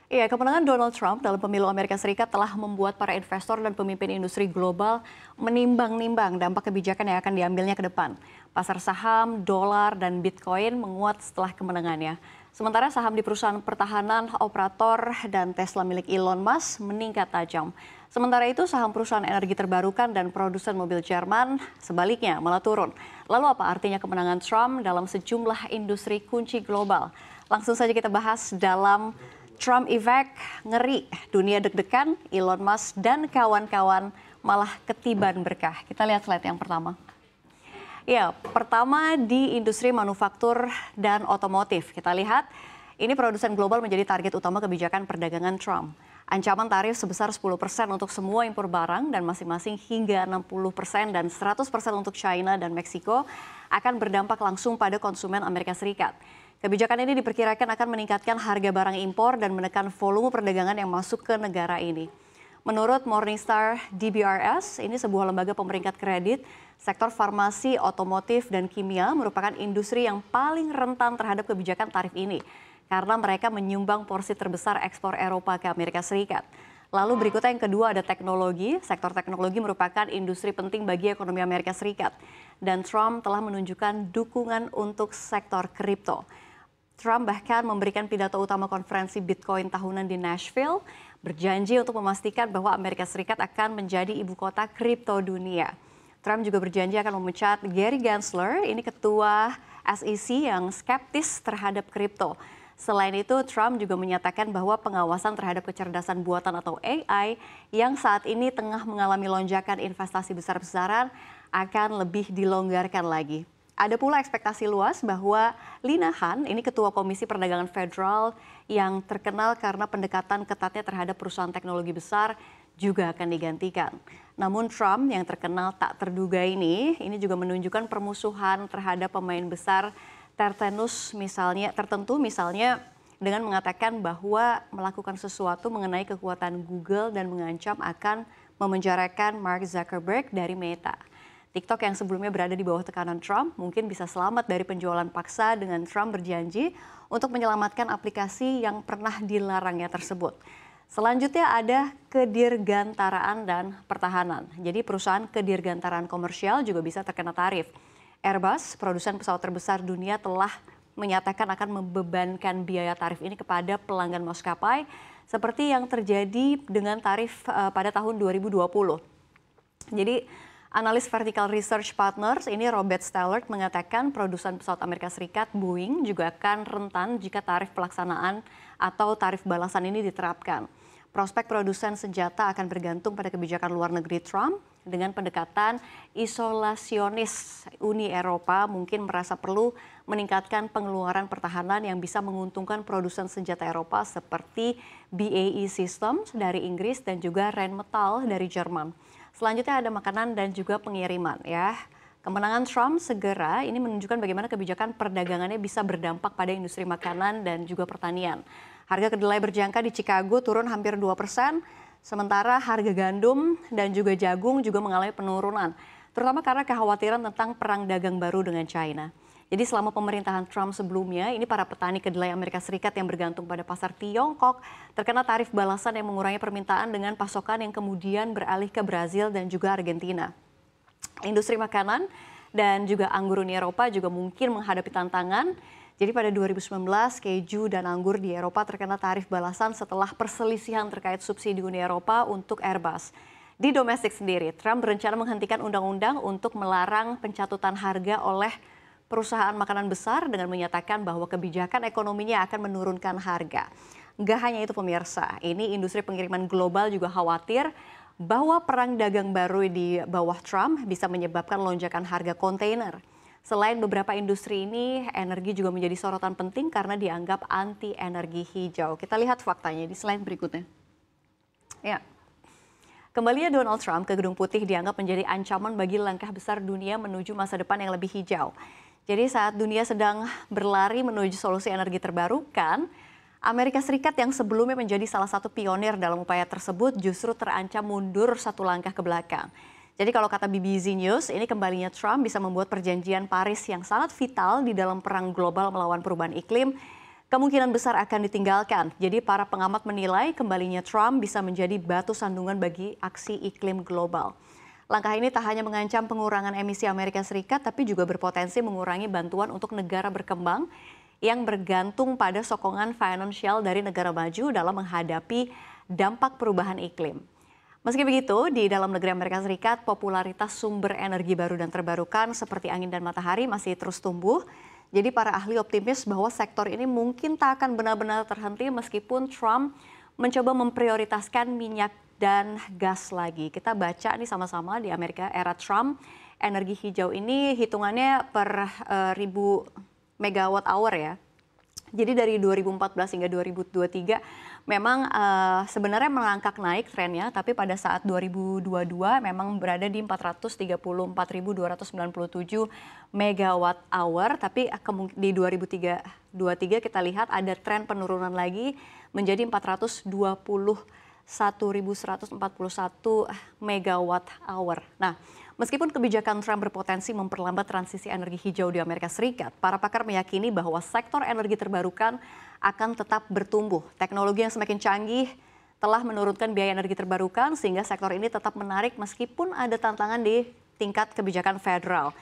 Iya, kemenangan Donald Trump dalam pemilu Amerika Serikat telah membuat para investor dan pemimpin industri global menimbang-nimbang dampak kebijakan yang akan diambilnya ke depan. Pasar saham, dolar, dan Bitcoin menguat setelah kemenangannya. Sementara saham di perusahaan pertahanan, operator, dan Tesla milik Elon Musk meningkat tajam. Sementara itu saham perusahaan energi terbarukan dan produsen mobil Jerman sebaliknya malah turun. Lalu apa artinya kemenangan Trump dalam sejumlah industri kunci global? Langsung saja kita bahas dalam Trump Effect, ngeri, dunia deg-degan, Elon Musk dan kawan-kawan malah ketiban berkah. Kita lihat slide yang pertama. Ya, pertama di industri manufaktur dan otomotif. Kita lihat, ini produsen global menjadi target utama kebijakan perdagangan Trump. Ancaman tarif sebesar 10% untuk semua impor barang dan masing-masing hingga 60% dan 100% untuk China dan Meksiko akan berdampak langsung pada konsumen Amerika Serikat. Kebijakan ini diperkirakan akan meningkatkan harga barang impor dan menekan volume perdagangan yang masuk ke negara ini. Menurut Morningstar DBRS, ini sebuah lembaga pemeringkat kredit, sektor farmasi, otomotif, dan kimia merupakan industri yang paling rentan terhadap kebijakan tarif ini karena mereka menyumbang porsi terbesar ekspor Eropa ke Amerika Serikat. Lalu berikutnya yang kedua ada teknologi. Sektor teknologi merupakan industri penting bagi ekonomi Amerika Serikat. Dan Trump telah menunjukkan dukungan untuk sektor kripto. Trump bahkan memberikan pidato utama konferensi Bitcoin tahunan di Nashville, berjanji untuk memastikan bahwa Amerika Serikat akan menjadi ibu kota kripto dunia. Trump juga berjanji akan memecat Gary Gensler, ini ketua SEC yang skeptis terhadap kripto. Selain itu, Trump juga menyatakan bahwa pengawasan terhadap kecerdasan buatan atau AI yang saat ini tengah mengalami lonjakan investasi besar-besaran akan lebih dilonggarkan lagi. Ada pula ekspektasi luas bahwa Lina Khan, ini ketua Komisi Perdagangan Federal yang terkenal karena pendekatan ketatnya terhadap perusahaan teknologi besar juga akan digantikan. Namun Trump yang terkenal tak terduga ini juga menunjukkan permusuhan terhadap pemain besar tertentu misalnya dengan mengatakan bahwa melakukan sesuatu mengenai kekuatan Google dan mengancam akan memenjarakan Mark Zuckerberg dari Meta. TikTok yang sebelumnya berada di bawah tekanan Trump mungkin bisa selamat dari penjualan paksa dengan Trump berjanji untuk menyelamatkan aplikasi yang pernah dilarangnya tersebut. Selanjutnya ada kedirgantaraan dan pertahanan. Jadi perusahaan kedirgantaraan komersial juga bisa terkena tarif. Airbus, produsen pesawat terbesar dunia, telah menyatakan akan membebankan biaya tarif ini kepada pelanggan maskapai seperti yang terjadi dengan tarif pada tahun 2020. Jadi analis Vertical Research Partners, ini Robert Stallard mengatakan produsen pesawat Amerika Serikat Boeing juga akan rentan jika tarif pelaksanaan atau tarif balasan ini diterapkan. Prospek produsen senjata akan bergantung pada kebijakan luar negeri Trump dengan pendekatan isolasionis. Uni Eropa mungkin merasa perlu meningkatkan pengeluaran pertahanan yang bisa menguntungkan produsen senjata Eropa seperti BAE Systems dari Inggris dan juga Rheinmetall dari Jerman. Selanjutnya ada makanan dan juga pengiriman ya. Kemenangan Trump segera ini menunjukkan bagaimana kebijakan perdagangannya bisa berdampak pada industri makanan dan juga pertanian. Harga kedelai berjangka di Chicago turun hampir 2%, sementara harga gandum dan juga jagung juga mengalami penurunan, terutama karena kekhawatiran tentang perang dagang baru dengan China. Jadi selama pemerintahan Trump sebelumnya, ini para petani kedelai Amerika Serikat yang bergantung pada pasar Tiongkok terkena tarif balasan yang mengurangi permintaan dengan pasokan yang kemudian beralih ke Brazil dan juga Argentina. Industri makanan dan juga anggur Uni Eropa juga mungkin menghadapi tantangan. Jadi pada 2019, keju dan anggur di Eropa terkena tarif balasan setelah perselisihan terkait subsidi Uni Eropa untuk Airbus. Di domestik sendiri, Trump berencana menghentikan undang-undang untuk melarang pencatutan harga oleh perusahaan makanan besar dengan menyatakan bahwa kebijakan ekonominya akan menurunkan harga. Nggak hanya itu pemirsa, ini industri pengiriman global juga khawatir bahwa perang dagang baru di bawah Trump bisa menyebabkan lonjakan harga kontainer. Selain beberapa industri ini, energi juga menjadi sorotan penting karena dianggap anti energi hijau. Kita lihat faktanya di slide berikutnya. Ya. Kembalinya Donald Trump ke Gedung Putih dianggap menjadi ancaman bagi langkah besar dunia menuju masa depan yang lebih hijau. Jadi saat dunia sedang berlari menuju solusi energi terbarukan, Amerika Serikat yang sebelumnya menjadi salah satu pionir dalam upaya tersebut justru terancam mundur satu langkah ke belakang. Jadi kalau kata BBC News, ini kembalinya Trump bisa membuat perjanjian Paris yang sangat vital di dalam perang global melawan perubahan iklim kemungkinan besar akan ditinggalkan. Jadi para pengamat menilai kembalinya Trump bisa menjadi batu sandungan bagi aksi iklim global. Langkah ini tak hanya mengancam pengurangan emisi Amerika Serikat, tapi juga berpotensi mengurangi bantuan untuk negara berkembang yang bergantung pada sokongan finansial dari negara maju dalam menghadapi dampak perubahan iklim. Meski begitu, di dalam negeri Amerika Serikat, popularitas sumber energi baru dan terbarukan seperti angin dan matahari masih terus tumbuh. Jadi para ahli optimis bahwa sektor ini mungkin tak akan benar-benar terhenti meskipun Trump mencoba memprioritaskan minyak dan gas lagi. Kita baca nih sama-sama di Amerika era Trump, energi hijau ini hitungannya per 1000 megawatt hour ya. Jadi dari 2014 hingga 2023 memang sebenarnya merangkak naik trennya, tapi pada saat 2022 memang berada di 434.297 megawatt hour, tapi di 2023 kita lihat ada tren penurunan lagi menjadi 421.141 megawatt hour. Nah, meskipun kebijakan Trump berpotensi memperlambat transisi energi hijau di Amerika Serikat, para pakar meyakini bahwa sektor energi terbarukan akan tetap bertumbuh. Teknologi yang semakin canggih telah menurunkan biaya energi terbarukan sehingga sektor ini tetap menarik meskipun ada tantangan di tingkat kebijakan federal.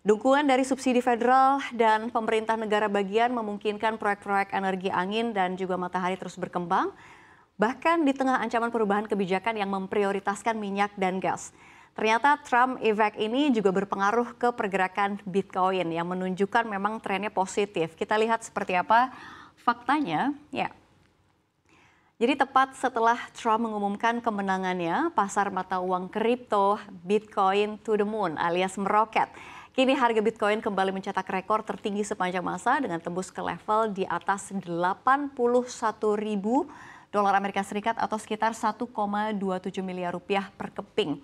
Dukungan dari subsidi federal dan pemerintah negara bagian memungkinkan proyek-proyek energi angin dan juga matahari terus berkembang, bahkan di tengah ancaman perubahan kebijakan yang memprioritaskan minyak dan gas. Ternyata Trump effect ini juga berpengaruh ke pergerakan Bitcoin yang menunjukkan memang trennya positif. Kita lihat seperti apa faktanya. Ya. Jadi tepat setelah Trump mengumumkan kemenangannya, pasar mata uang kripto Bitcoin to the moon alias meroket. Kini harga Bitcoin kembali mencetak rekor tertinggi sepanjang masa dengan tembus ke level di atas 81.000 dolar Amerika Serikat atau sekitar 1,27 miliar rupiah per keping.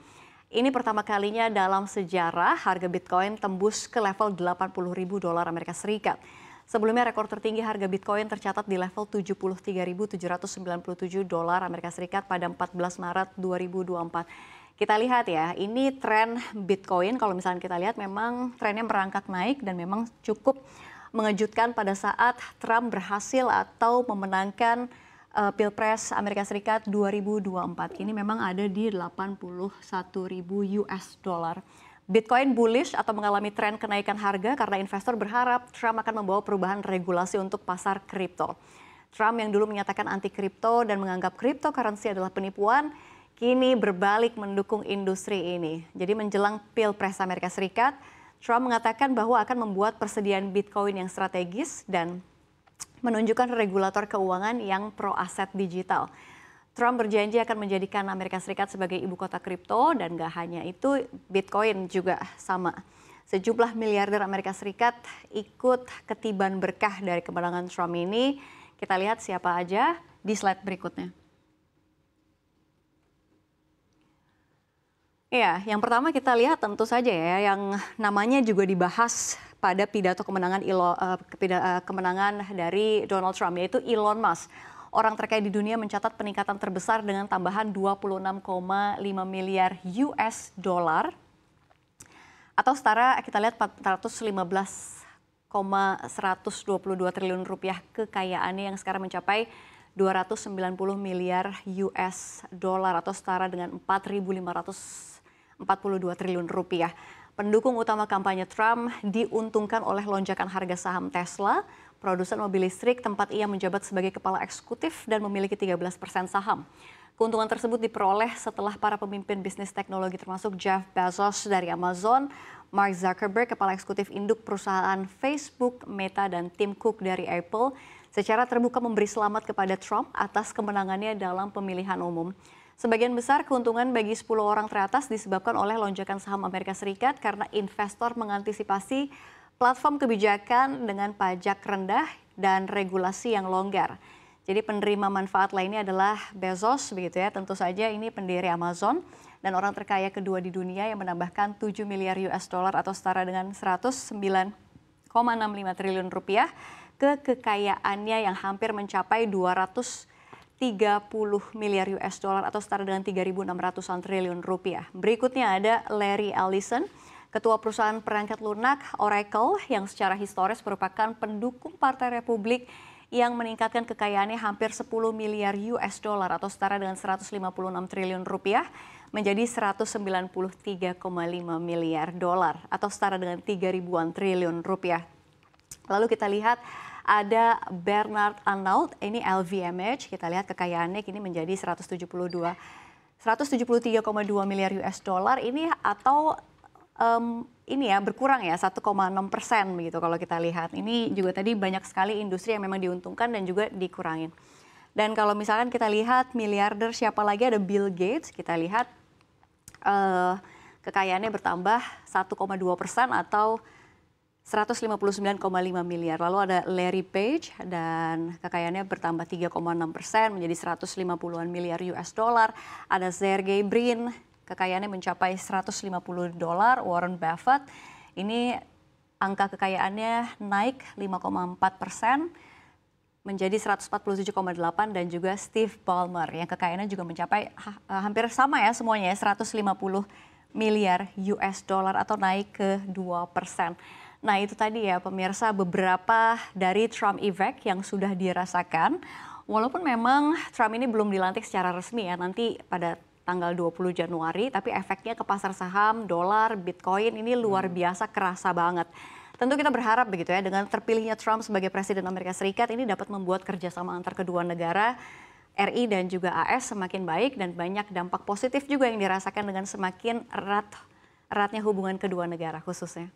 Ini pertama kalinya dalam sejarah harga Bitcoin tembus ke level 80.000 dolar Amerika Serikat. Sebelumnya rekor tertinggi harga Bitcoin tercatat di level 73.797 dolar Amerika Serikat pada 14 Maret 2024. Kita lihat ya, ini tren Bitcoin kalau misalnya kita lihat memang trennya merangkak naik dan memang cukup mengejutkan pada saat Trump berhasil atau memenangkan Pilpres Amerika Serikat 2024. Ini memang ada di 81.000 US dollar. Bitcoin bullish atau mengalami tren kenaikan harga karena investor berharap Trump akan membawa perubahan regulasi untuk pasar kripto. Trump yang dulu menyatakan anti kripto dan menganggap cryptocurrency adalah penipuan, kini berbalik mendukung industri ini. Jadi menjelang Pilpres Amerika Serikat, Trump mengatakan bahwa akan membuat persediaan Bitcoin yang strategis dan menunjukkan regulator keuangan yang pro aset digital. Trump berjanji akan menjadikan Amerika Serikat sebagai ibu kota kripto dan gak hanya itu, Bitcoin juga sama. Sejumlah miliarder Amerika Serikat ikut ketiban berkah dari kemenangan Trump ini. Kita lihat siapa aja di slide berikutnya. Ya, yang pertama kita lihat tentu saja ya, yang namanya juga dibahas pada pidato kemenangan dari Donald Trump, yaitu Elon Musk. Orang terkaya di dunia mencatat peningkatan terbesar dengan tambahan 26,5 miliar US dollar atau setara kita lihat 415,122 triliun rupiah kekayaannya yang sekarang mencapai 290 miliar US dollar atau setara dengan 4.542 triliun rupiah. Pendukung utama kampanye Trump diuntungkan oleh lonjakan harga saham Tesla, produsen mobil listrik tempat ia menjabat sebagai kepala eksekutif dan memiliki 13% saham. Keuntungan tersebut diperoleh setelah para pemimpin bisnis teknologi termasuk Jeff Bezos dari Amazon, Mark Zuckerberg, kepala eksekutif induk perusahaan Facebook, Meta, dan Tim Cook dari Apple, secara terbuka memberi selamat kepada Trump atas kemenangannya dalam pemilihan umum. Sebagian besar keuntungan bagi 10 orang teratas disebabkan oleh lonjakan saham Amerika Serikat karena investor mengantisipasi platform kebijakan dengan pajak rendah dan regulasi yang longgar. Jadi penerima manfaat lainnya adalah Bezos, begitu ya. Tentu saja ini pendiri Amazon dan orang terkaya kedua di dunia yang menambahkan 7 miliar US dollar atau setara dengan 109,65 triliun rupiah ke kekayaannya yang hampir mencapai 230 miliar US dollar atau setara dengan 3.600-an triliun rupiah. Berikutnya ada Larry Ellison, ketua perusahaan perangkat lunak Oracle yang secara historis merupakan pendukung Partai Republik yang meningkatkan kekayaannya hampir 10 miliar US dollar atau setara dengan 156 triliun rupiah menjadi 193,5 miliar dolar atau setara dengan 3 ribuan triliun rupiah. Lalu kita lihat ada Bernard Arnault, ini LVMH, kita lihat kekayaannya kini menjadi 173,2 miliar US dollar ini atau ini ya berkurang ya 1,6% begitu kalau kita lihat. Ini juga tadi banyak sekali industri yang memang diuntungkan dan juga dikurangin. Dan kalau misalkan kita lihat miliarder siapa lagi, ada Bill Gates, kita lihat kekayaannya bertambah 1,2% atau 159,5 miliar. Lalu ada Larry Page dan kekayaannya bertambah 3,6% menjadi 150-an miliar US dollar. Ada Sergey Brin, kekayaannya mencapai 150 dolar. Warren Buffett, ini angka kekayaannya naik 5,4% menjadi 147,8 dan juga Steve Ballmer yang kekayaannya juga mencapai hampir sama ya semuanya ya 150 miliar US dollar atau naik ke 2%. Nah itu tadi ya pemirsa beberapa dari Trump effect yang sudah dirasakan. Walaupun memang Trump ini belum dilantik secara resmi ya nanti pada tanggal 20 Januari. Tapi efeknya ke pasar saham, dolar, Bitcoin ini luar biasa kerasa banget. Tentu kita berharap begitu ya dengan terpilihnya Trump sebagai Presiden Amerika Serikat ini dapat membuat kerjasama antar kedua negara RI dan juga AS semakin baik dan banyak dampak positif juga yang dirasakan dengan semakin eratnya hubungan kedua negara khususnya.